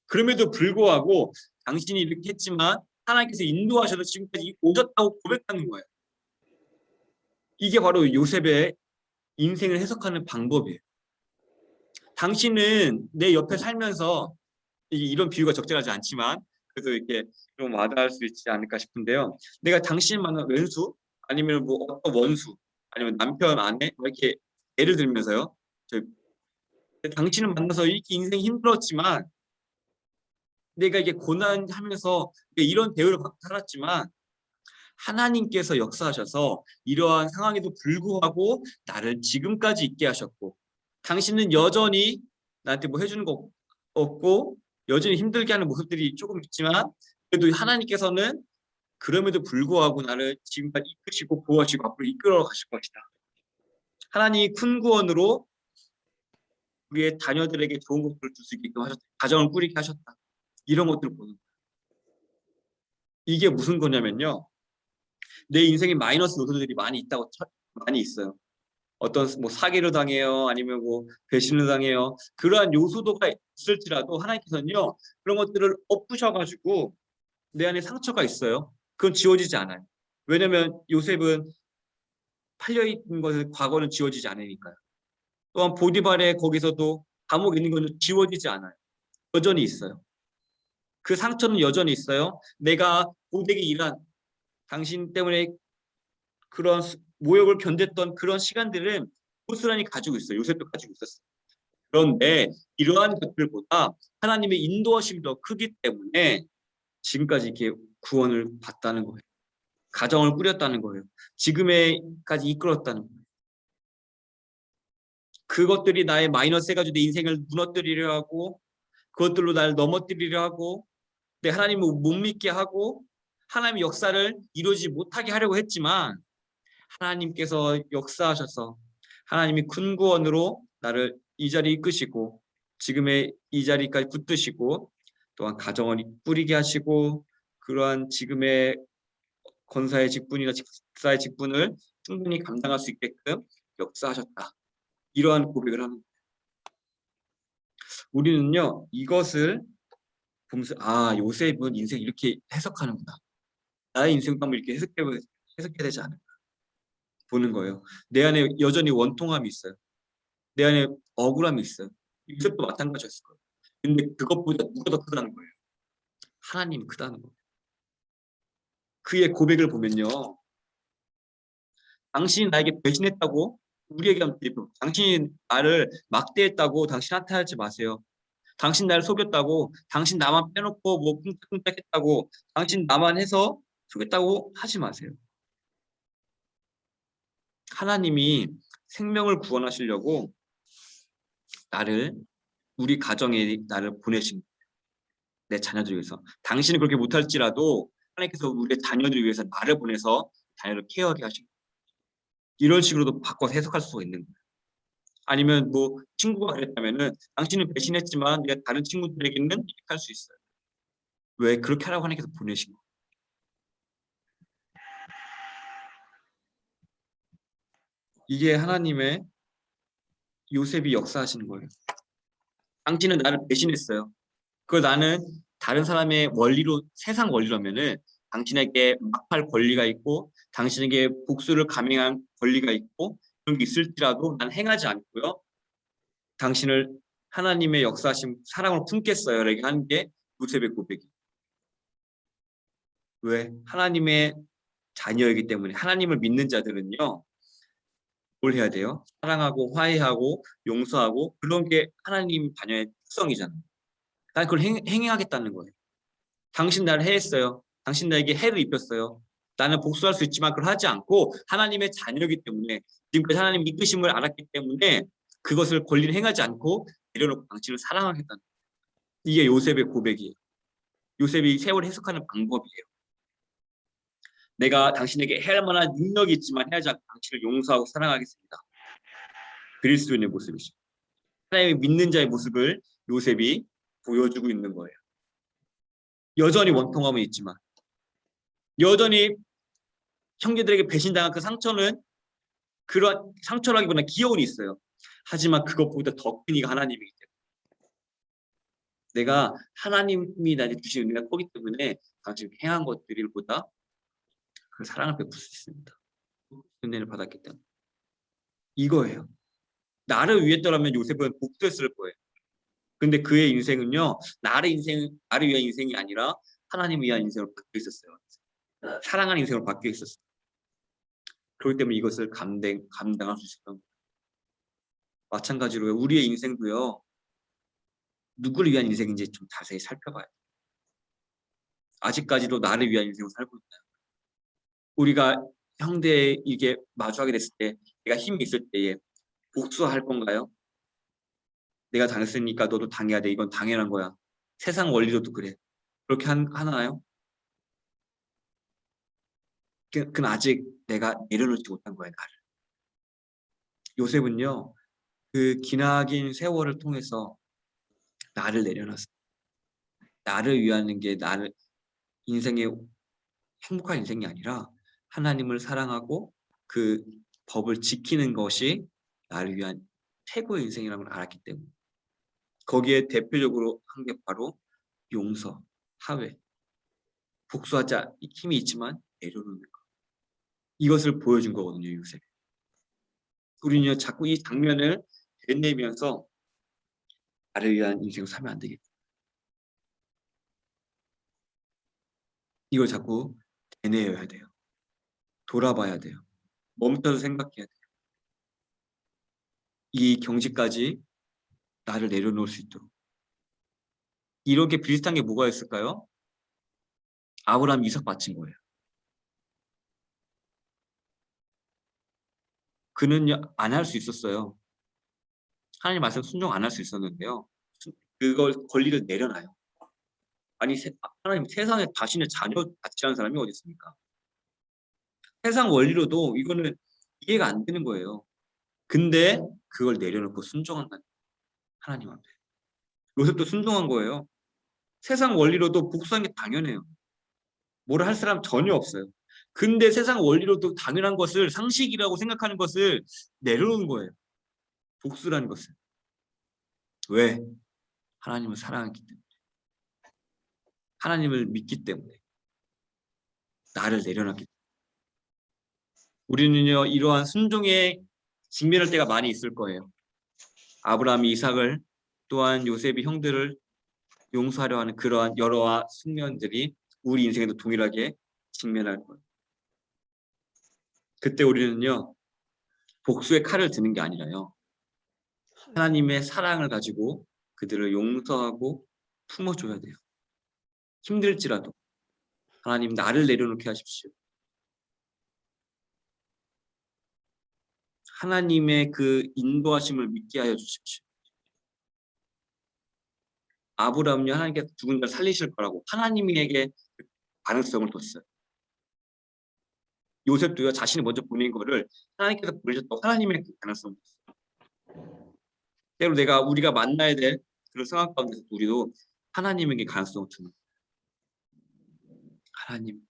그럼에도 불구하고 당신이 이렇게 했지만 하나님께서 인도하셔서 지금까지 오셨다고 고백하는 거예요. 이게 바로 요셉의 인생을 해석하는 방법이에요. 당신은 내 옆에 살면서 이런 비유가 적절하지 않지만 그래도 이렇게 좀 와닿을 수 있지 않을까 싶은데요. 내가 당신 만난 왼수 아니면 뭐 어떤 원수 아니면 남편 아내 이렇게 예를 들면서요. 당신을 만나서 이렇게 인생이 힘들었지만 내가 이게 고난하면서 이런 대우를 받고 살았지만 하나님께서 역사하셔서 이러한 상황에도 불구하고 나를 지금까지 있게 하셨고 당신은 여전히 나한테 뭐 해주는 거 없고 여전히 힘들게 하는 모습들이 조금 있지만 그래도 하나님께서는 그럼에도 불구하고 나를 지금까지 이끄시고 보호하시고 앞으로 이끌어 가실 것이다. 하나님이 큰 구원으로 우리의 자녀들에게 좋은 것들을 줄 수 있게끔 하셨다. 가정을 꾸리게 하셨다. 이런 것들을 보는 거예요. 이게 무슨 거냐면요. 내 인생에 마이너스 요소들이 많이 있어요. 어떤 뭐 사기를 당해요, 아니면 뭐 배신을 당해요. 그러한 요소도가 있을지라도 하나님께서는요 그런 것들을 엎으셔가지고 내 안에 상처가 있어요. 그건 지워지지 않아요. 왜냐하면 요셉은 팔려 있는 것을 과거는 지워지지 않으니까요. 또한 보디발의 거기서도 감옥에 있는 것은 지워지지 않아요. 여전히 있어요. 그 상처는 여전히 있어요. 내가 고되게 일한 당신 때문에 그런 모욕을 견뎠던 그런 시간들은 고스란히 가지고 있어요. 요셉도 가지고 있었어요. 그런데 이러한 것들보다 하나님의 인도하심이 더 크기 때문에 지금까지 이렇게 구원을 받다는 거예요. 가정을 꾸렸다는 거예요. 지금에까지 이끌었다는 거예요. 그것들이 나의 마이너스 해가지고 내 인생을 무너뜨리려 하고 그것들로 나를 넘어뜨리려 하고 내 하나님을 못 믿게 하고 하나님의 역사를 이루지 못하게 하려고 했지만 하나님께서 역사하셔서 하나님이 큰 구원으로 나를 이 자리에 이끄시고 지금의 이 자리까지 붙드시고 또한 가정을 꾸리게 하시고 그러한 지금의 권사의 직분이나 집사의 직분을 충분히 감당할 수 있게끔 역사하셨다. 이러한 고백을 하는 거예요. 우리는요 이것을 보면서 요셉은 인생 이렇게 해석하는구나. 나의 인생도 한번 이렇게 해석해야 되지 않을까 보는 거예요. 내 안에 여전히 원통함이 있어요. 내 안에 억울함이 있어요. 요셉도 마찬가지였을 거예요. 근데 그것보다 누가 더 크다는 거예요. 하나님이 크다는 거예요. 그의 고백을 보면요. 당신이 나에게 배신했다고 우리에게 하면 당신이 나를 막대했다고 당신 한탄하지 마세요. 당신 나를 속였다고, 당신 나만 빼놓고 뭐 쿵짝쿵짝했다고, 당신 나만 해서 속였다고 하지 마세요. 하나님이 생명을 구원하시려고 나를, 우리 가정에 나를 보내신, 내 자녀들 위해서. 당신은 그렇게 못할지라도 하나님께서 우리의 자녀들 위해서 나를 보내서 자녀를 케어하게 하시고, 이런 식으로도 바꿔서 해석할 수가 있는 거예요. 아니면 뭐 친구가 그랬다면은 당신은 배신했지만 내가 다른 친구들에게는 이렇게 할 수 있어요. 왜? 그렇게 하라고 하나님께서 보내신 거예요. 이게 하나님의, 요셉이 역사하시는 거예요. 당신은 나를 배신했어요. 그걸 나는 다른 사람의 원리로, 세상 원리라면은 당신에게 막할 권리가 있고 당신에게 복수를 감행할 권리가 있고 그런 게 있을지라도 난 행하지 않고요. 당신을 하나님의 역사하신 사랑으로 품겠어요. 이렇게 하는 게 요셉의 고백이에요. 왜? 하나님의 자녀이기 때문에. 하나님을 믿는 자들은요, 뭘 해야 돼요? 사랑하고 화해하고 용서하고, 그런 게 하나님 자녀의 특성이잖아요. 난 그걸 행하겠다는 거예요. 당신 나를 해했어요. 당신 나에게 해를 입혔어요. 나는 복수할 수 있지만 그걸 하지 않고 하나님의 자녀이기 때문에, 지금까지 하나님 이끄심을 알았기 때문에 그것을 권리를 행하지 않고 내려놓고 당신을 사랑하겠다는 거예요. 이게 요셉의 고백이에요. 요셉이 세월을 해석하는 방법이에요. 내가 당신에게 해할 만한 능력이 있지만 해야지 않고 당신을 용서하고 사랑하겠습니다. 그리스도인의 모습이죠. 하나님의 믿는 자의 모습을 요셉이 보여주고 있는 거예요. 여전히 원통함은 있지만, 여전히 형제들에게 배신당한 그 상처는, 그런 상처라기보다 기여운이 있어요. 하지만 그것보다 더 큰 이가 하나님이기 때문에, 내가 하나님이 나에게 주신 은혜가 크기 때문에 당신이 행한 것들보다 그 사랑을 베풀 수 있습니다. 은혜를 받았기 때문에. 이거예요. 나를 위했더라면 요셉은 복수했을 거예요. 근데 그의 인생은요, 나를 위한 인생이 아니라 하나님을 위한 인생으로 바뀌어 있었어요. 사랑하는 인생으로 바뀌어 있었어요. 그렇기 때문에 이것을 감당할 수 있었던 거예요. 마찬가지로 우리의 인생도요, 누구를 위한 인생인지 좀 자세히 살펴봐요. 아직까지도 나를 위한 인생을 살고 있나요? 우리가 형제에게 마주하게 됐을 때, 내가 힘이 있을 때에 복수할 건가요? 내가 당했으니까 너도 당해야 돼. 이건 당연한 거야. 세상 원리로도 그래. 그렇게 하나요? 그건 아직 내가 내려놓지 못한 거예요, 나를. 요셉은요, 그 기나긴 세월을 통해서 나를 내려놨어요. 나를 위하는 게 나를, 인생의 행복한 인생이 아니라 하나님을 사랑하고 그 법을 지키는 것이 나를 위한 최고의 인생이라는 걸 알았기 때문에, 거기에 대표적으로 한 게 바로 용서, 화해, 복수하자 힘이 있지만 내려놓는 것. 이것을 보여준 거거든요, 요셉. 우리는요, 자꾸 이 장면을 되뇌면서 나를 위한 인생을 살면 안 되겠다. 이걸 자꾸 되뇌어야 돼요. 돌아봐야 돼요. 멈춰서 생각해야 돼요. 이 경지까지 나를 내려놓을 수 있도록. 이렇게 비슷한 게 뭐가 있을까요? 아브라함, 이삭 바친 거예요. 그는요, 안 할 수 있었어요. 하나님 말씀 순종 안 할 수 있었는데요, 그걸 권리를 내려놔요. 아니, 하나님 세상에 자신의 자녀 바치라는 사람이 어디 있습니까? 세상 원리로도 이거는 이해가 안 되는 거예요. 근데 그걸 내려놓고 순종한다는, 하나님 앞에. 요셉도 순종한 거예요. 세상 원리로도 복수하는 게 당연해요. 뭐라 할 사람 전혀 없어요. 근데 세상 원리로도 당연한 것을, 상식이라고 생각하는 것을 내려놓은 거예요. 복수라는 것을. 왜? 하나님을 사랑하기 때문에. 하나님을 믿기 때문에. 나를 내려놨기 때문에. 우리는요, 이러한 순종에 직면할 때가 많이 있을 거예요. 아브라함이 이삭을, 또한 요셉이 형들을 용서하려 하는 그러한 여러 측면들이 우리 인생에도 동일하게 직면할 거예요. 그때 우리는요, 복수의 칼을 드는 게 아니라요, 하나님의 사랑을 가지고 그들을 용서하고 품어줘야 돼요. 힘들지라도 하나님 나를 내려놓게 하십시오. 하나님의 그 인도하심을 믿게 하여 주십시오. 아브라함요 하나님께서 죽은 자를 살리실 거라고 하나님에게 가능성을 뒀어요. 요셉도요 자신이 먼저 보낸 거를 하나님께서 보내셨다고 하나님의 그 가능성을 뒀어요. 때로 우리가 만나야 될 그런 상황 가운데서 우리도 하나님에게 가능성을 두는 거예요. 하나님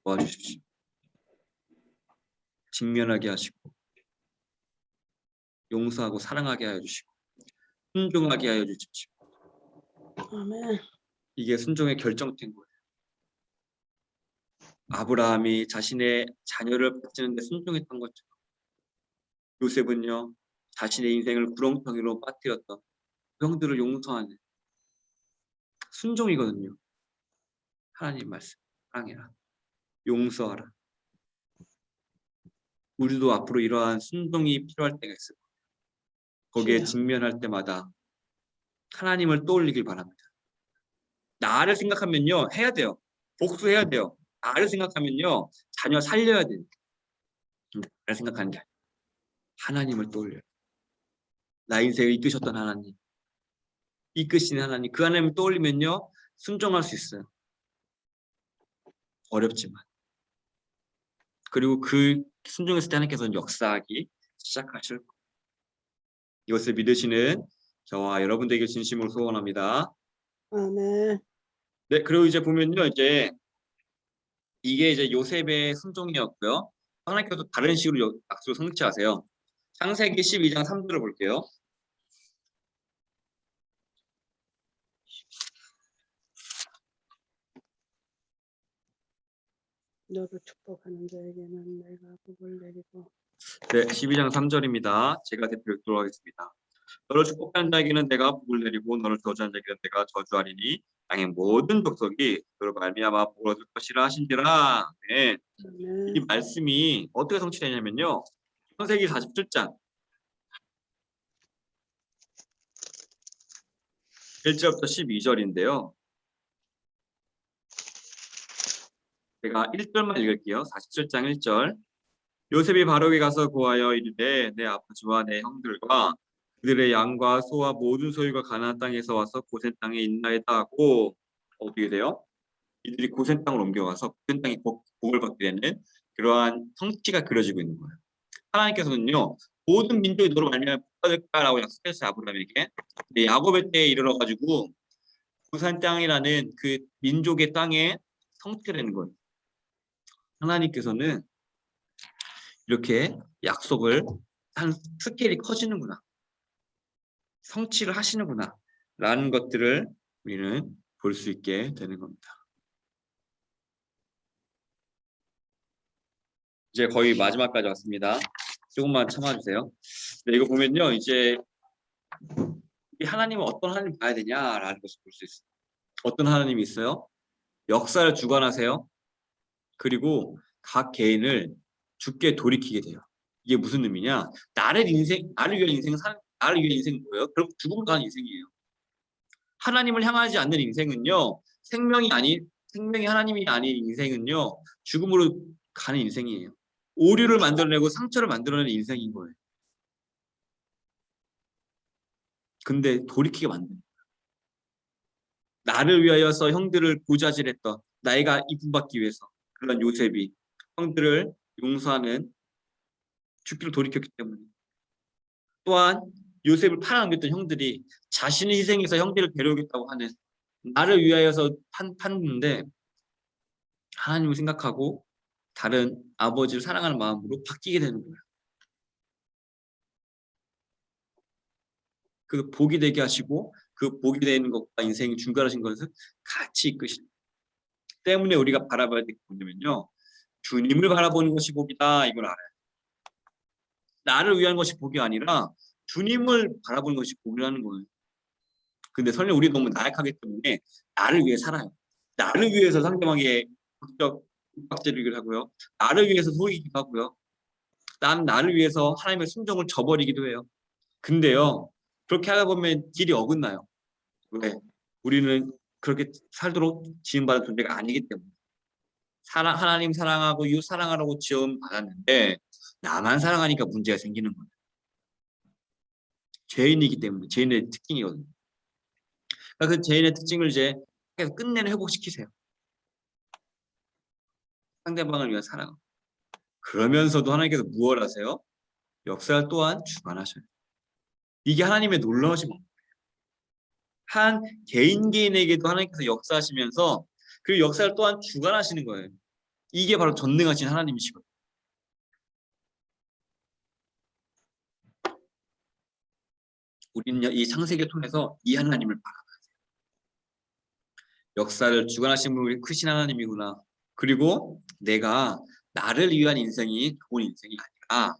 도와주십시오. 직면하게 하시고 용서하고 사랑하게 하여 주시고 순종하게 하여 주십시오. 아멘. 이게 순종의 결정된 거예요. 아브라함이 자신의 자녀를 바치는데 순종했던 것처럼 요셉은요 자신의 인생을 구렁텅이로 빠뜨렸던 형들을 용서하는 순종이거든요. 하나님 말씀 사랑해라, 용서하라. 우리도 앞으로 이러한 순종이 필요할 때가 있을 거예요. 거기에 직면할 때마다 하나님을 떠올리길 바랍니다. 나를 생각하면요 해야 돼요. 복수해야 돼요. 나를 생각하면요 자녀 살려야 돼요. 나를 생각하는 게 아니에요. 하나님을 떠올려요. 나 인생을 이끄셨던 하나님, 이끄시는 하나님, 그 하나님을 떠올리면요 순종할 수 있어요. 어렵지만. 그리고 그 순종했을 때 하나님께서는 역사하기 시작하실 거예요. 이것을 믿으시는 저와 여러분들에게 진심으로 소원합니다. 아멘. 네, 그리고 이제 보면요, 이게 이제 요셉의 순종이었고요. 하나님께서 다른 식으로 약속을 성취하세요. 창세기 12장 3절을 볼게요. 너를 축복하는 자에게는 내가 복을 내리고. 네, 12장 3절입니다. 제가 대표 읽도록 하겠습니다. 너를 축복하는 자에게는 내가 복을 내리고 너를 저주하는 자에게는 내가 저주하리니 땅의 모든 족속이 너를 말미암아 복을 얻을 것이라 하신지라. 네. 이 아멘. 말씀이 어떻게 성취되냐면요. 창세기 47장 1절부터 12절인데요. 제가 1절만 읽을게요. 47장 1절. 요셉이 바로에게 가서 고하여 이르되 내 아버지와 내 형들과 그들의 양과 소와 모든 소유가 가나안 땅에서 와서 고센 땅에 있나이다 하고 어떻게 돼요? 이들이 고센 땅을 옮겨가서 고센 땅에 복을 받게 되는 그러한 성취가 그려지고 있는 거예요. 하나님께서는요 모든 민족이 너로 말미암아 복받을까라고 약속했어요 아브라함에게. 근데 야곱의 때에 이르러 가지고 고센 땅이라는 그 민족의 땅에 성취가 되는 거예요. 하나님께서는 이렇게 약속을 한 스케일이 커지는구나, 성취를 하시는구나 라는 것들을 우리는 볼 수 있게 되는 겁니다. 이제 거의 마지막까지 왔습니다. 조금만 참아주세요. 네, 이거 보면요 이제 이 하나님은 어떤 하나님 봐야 되냐라는 것을 볼 수 있어요. 어떤 하나님이 있어요? 역사를 주관하세요. 그리고 각 개인을 주께 돌이키게 돼요. 이게 무슨 의미냐? 나를 위한 인생 뭐예요? 결국 죽음으로 가는 인생이에요. 하나님을 향하지 않는 인생은요, 생명이 하나님이 아닌 인생은요, 죽음으로 가는 인생이에요. 오류를 만들어내고 상처를 만들어내는 인생인 거예요. 근데 돌이키게 만드는 거예요. 나를 위하여서 형들을 고자질했던, 나이가 이쁨받기 위해서 그런 요셉이 형들을 용서하는 죽기를 돌이켰기 때문에, 또한 요셉을 팔아넘겼던 형들이 자신의 희생해서 형제를 데려오겠다고 하는, 나를 위하여서 판는데 하나님을 생각하고 다른 아버지를 사랑하는 마음으로 바뀌게 되는 거예요. 그 복이 되게 하시고 그 복이 되는 것과 인생이 중간하신 것을 같이 이끄시는 때문에 우리가 바라봐야 될 게 뭐냐면요, 주님을 바라보는 것이 복이다, 이걸 알아요. 나를 위한 것이 복이 아니라 주님을 바라보는 것이 복이라는 거예요. 근데 설령 우리 너무 나약하기 때문에 나를 위해 살아요. 나를 위해서 상대방의 극적 윽박지르기를 하고요. 나를 위해서 속이기도 하고요. 나를 위해서 하나님의 순종을 저버리기도 해요. 근데요, 그렇게 하다 보면 길이 어긋나요. 왜? 우리는 그렇게 살도록 지음받은 존재가 아니기 때문에. 하나님 사랑하고 이웃 사랑하라고 지음받았는데 나만 사랑하니까 문제가 생기는 거예요. 죄인이기 때문에. 죄인의 특징이거든요. 그러니까 그 죄인의 특징을 이제 계속 끝내는 회복시키세요. 상대방을 위한 사랑. 그러면서도 하나님께서 무엇 하세요? 역사를 또한 주관하셔요. 이게 하나님의 놀라우신 법. 한 개인에게도 하나님께서 역사하시면서 그 역사를 또한 주관하시는 거예요. 이게 바로 전능하신 하나님이시거든요. 우리는 이 창세기를 통해서 이 하나님을 바라봐야 돼요. 역사를 주관하신 분이 크신 하나님이구나. 그리고 내가 나를 위한 인생이 좋은 인생이 아니라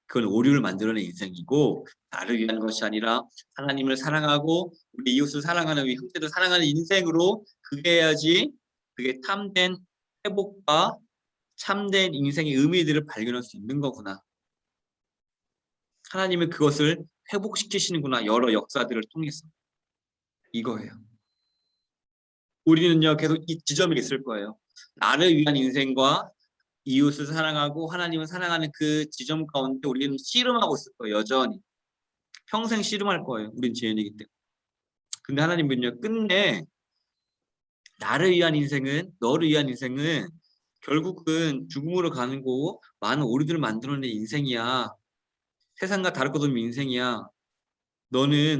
그건 오류를 만들어낸 인생이고 나를 위한 것이 아니라 하나님을 사랑하고 우리 이웃을 사랑하는 우리 형제들 사랑하는 인생으로 그게 해야지 그게 참된 회복과 참된 인생의 의미들을 발견할 수 있는 거구나. 하나님은 그것을 회복시키시는구나. 여러 역사들을 통해서. 이거예요. 우리는요 계속 이 지점이 있을 거예요. 나를 위한 인생과 이웃을 사랑하고 하나님을 사랑하는 그 지점 가운데 우리는 씨름하고 있을 거예요. 여전히. 평생 씨름할 거예요. 우린 죄인이기 때문에. 근데 하나님은요 끝내 나를 위한 인생은 너를 위한 인생은 결국은 죽음으로 가는 거고 많은 오류들을 만들어낸 인생이야. 세상과 다를 것 없는 인생이야.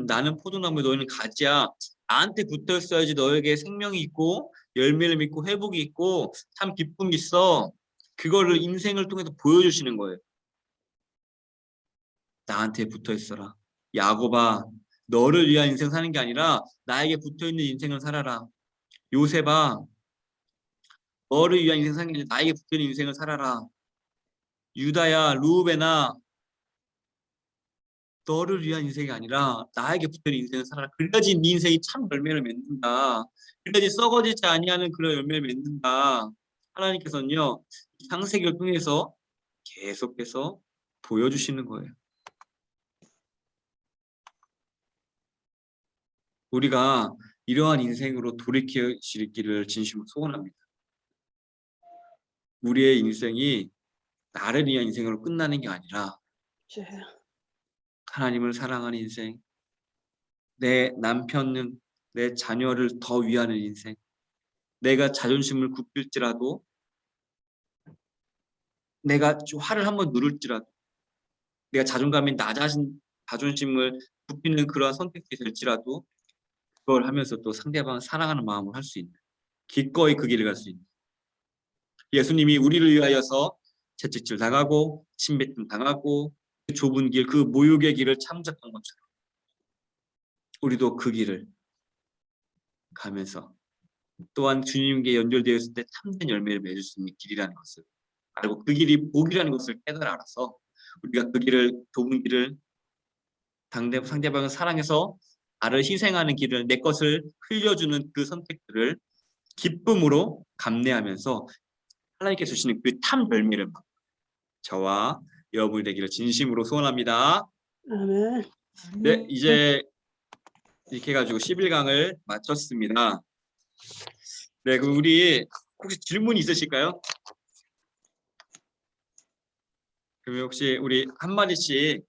나는 포도나무, 너희는 가지야. 나한테 붙어 있어야지 너에게 생명이 있고 열매를 맺고 회복이 있고 참 기쁨이 있어. 그거를 인생을 통해서 보여주시는 거예요. 나한테 붙어 있어라. 야곱아, 너를 위한 인생 사는 게 아니라 나에게 붙어 있는 인생을 살아라. 요셉아, 너를 위한 인생 사는 게 아니라 나에게 붙어 있는 인생을 살아라. 유다야, 루벤아, 너를 위한 인생이 아니라 나에게 붙어있는 인생을 살아라. 그래야지 네 인생이 참 열매를 맺는다. 그래야지 썩어지지 아니하는 그런 열매를 맺는다. 하나님께서는요. 창세기를 통해서 계속해서 보여주시는 거예요. 우리가 이러한 인생으로 돌이키시기를 진심으로 소원합니다. 우리의 인생이 나를 위한 인생으로 끝나는 게 아니라 예. 하나님을 사랑하는 인생, 내 남편은 내 자녀를 더 위하는 인생, 내가 자존심을 굽힐지라도 내가 좀 화를 한번 누를지라도 내가 자존감이 낮아진 자존심을 굽히는 그러한 선택이 될지라도 그걸 하면서 또 상대방을 사랑하는 마음을 할 수 있는 기꺼이 그 길을 갈 수 있는 예수님이 우리를 위하여서 채찍질 당하고 침뱉음 당하고 그 좁은 길, 그 모욕의 길을 참작한 것처럼 우리도 그 길을 가면서 또한 주님께 연결되어 있을 때 참된 열매를 맺을 수 있는 길이라는 것을 알고 그 길이 복이라는 것을 깨달아 알아서 우리가 그 길을 좁은 길을 상대방을 사랑해서 나를 희생하는 길을 내 것을 흘려주는 그 선택들을 기쁨으로 감내하면서 하나님께 주시는 그 참 열매를 저와 여러분이 되기를 진심으로 소원합니다. 아멘. 네, 이제 이렇게 해가지고 11강을 마쳤습니다. 네, 그럼 우리 혹시 질문 있으실까요? 그러면 혹시 우리 한마디씩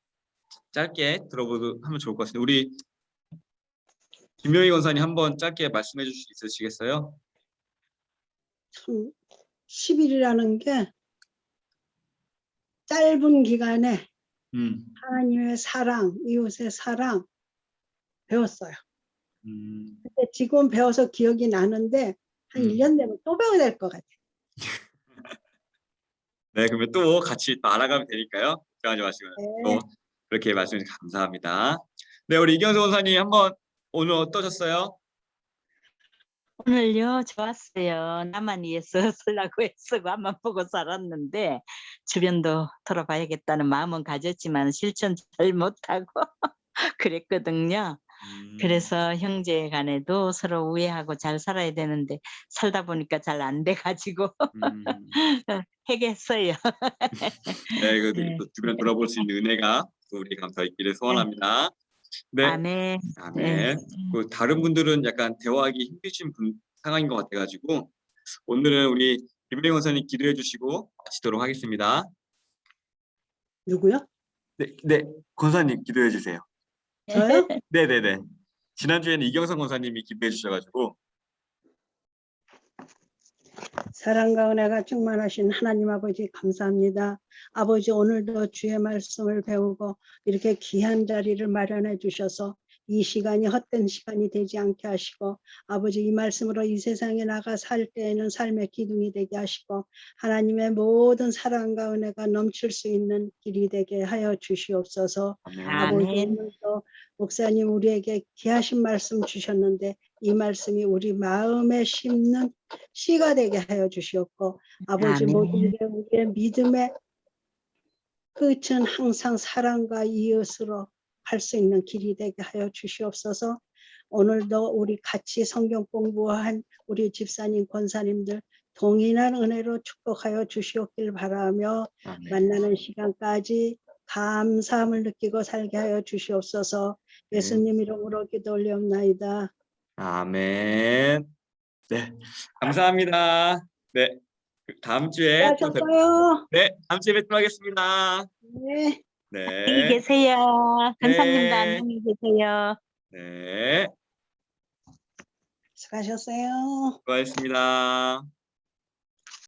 짧게 들어보도록 하면 좋을 것 같습니다. 우리 김명희 권사님 한번 짧게 말씀해 주실 수 있으시겠어요? 참 10일이라는 게 짧은 기간에 하나님의 사랑, 이웃의 사랑 배웠어요. 근데 지금 배워서 기억이 나는데 한 1년 되면 또 배워야 될 것 같아요. 네, 그러면 또 같이 또 알아가면 되니까요. 걱정하지 마시고 또 그렇게 말씀해 주셔서 감사합니다. 네, 우리 이경수 권사님 한번 오늘 어떠셨어요? 오늘요 좋았어요. 나만 위해서 쓰려고 애쓰고 앞만 보고 살았는데 주변도 돌아봐야겠다는 마음은 가졌지만 실천 잘 못하고 그랬거든요. 그래서 형제 간에도 서로 우애하고 잘 살아야 되는데 살다 보니까 잘 안 돼가지고 해겠어요. 네, 그 네. 또 주변 돌아볼 수 있는 은혜가 또 우리가 더 있기를 네. 소원합니다. 네, 아멘. 아멘. 그 다른 분들은 약간 대화하기 힘드신 상황인 것 같아가지고 오늘은 우리 김명희 권사님 기도해 주시고 마치도록 하겠습니다. 누구요? 네, 네, 권사님 기도해 주세요. 저요? 네, 네, 네. 지난주에는 이경선 권사님이 기도해 주셔가지고 사랑과 은혜가 충만하신 하나님 아버지 감사합니다. 아버지 오늘도 주의 말씀을 배우고 이렇게 귀한 자리를 마련해 주셔서 이 시간이 헛된 시간이 되지 않게 하시고 아버지 이 말씀으로 이 세상에 나가 살 때에는 삶의 기둥이 되게 하시고 하나님의 모든 사랑과 은혜가 넘칠 수 있는 길이 되게 하여 주시옵소서. 아버지 아멘. 오늘도 목사님 우리에게 귀하신 말씀 주셨는데 이 말씀이 우리 마음에 심는 씨가 되게 하여 주시옵고 아버지 아멘. 모든 게 우리의 믿음의 끝은 항상 사랑과 이웃으로 갈 수 있는 길이 되게 하여 주시옵소서. 오늘도 우리 같이 성경 공부한 우리 집사님 권사님들 동일한 은혜로 축복하여 주시옵길 바라며 아멘. 만나는 시간까지 감사함을 느끼고 살게 하여 주시옵소서. 예수님 이름으로 기도 올리옵나이다. 아멘. 네, 감사합니다. 네, 다음 주에 또 수고하셨어요. 네, 다음 주에 뵙도록 하겠습니다. 네. 안녕히 네, 계세요. 권사님도 네, 안녕히 계세요. 네, 수고하셨어요. 수고하셨습니다.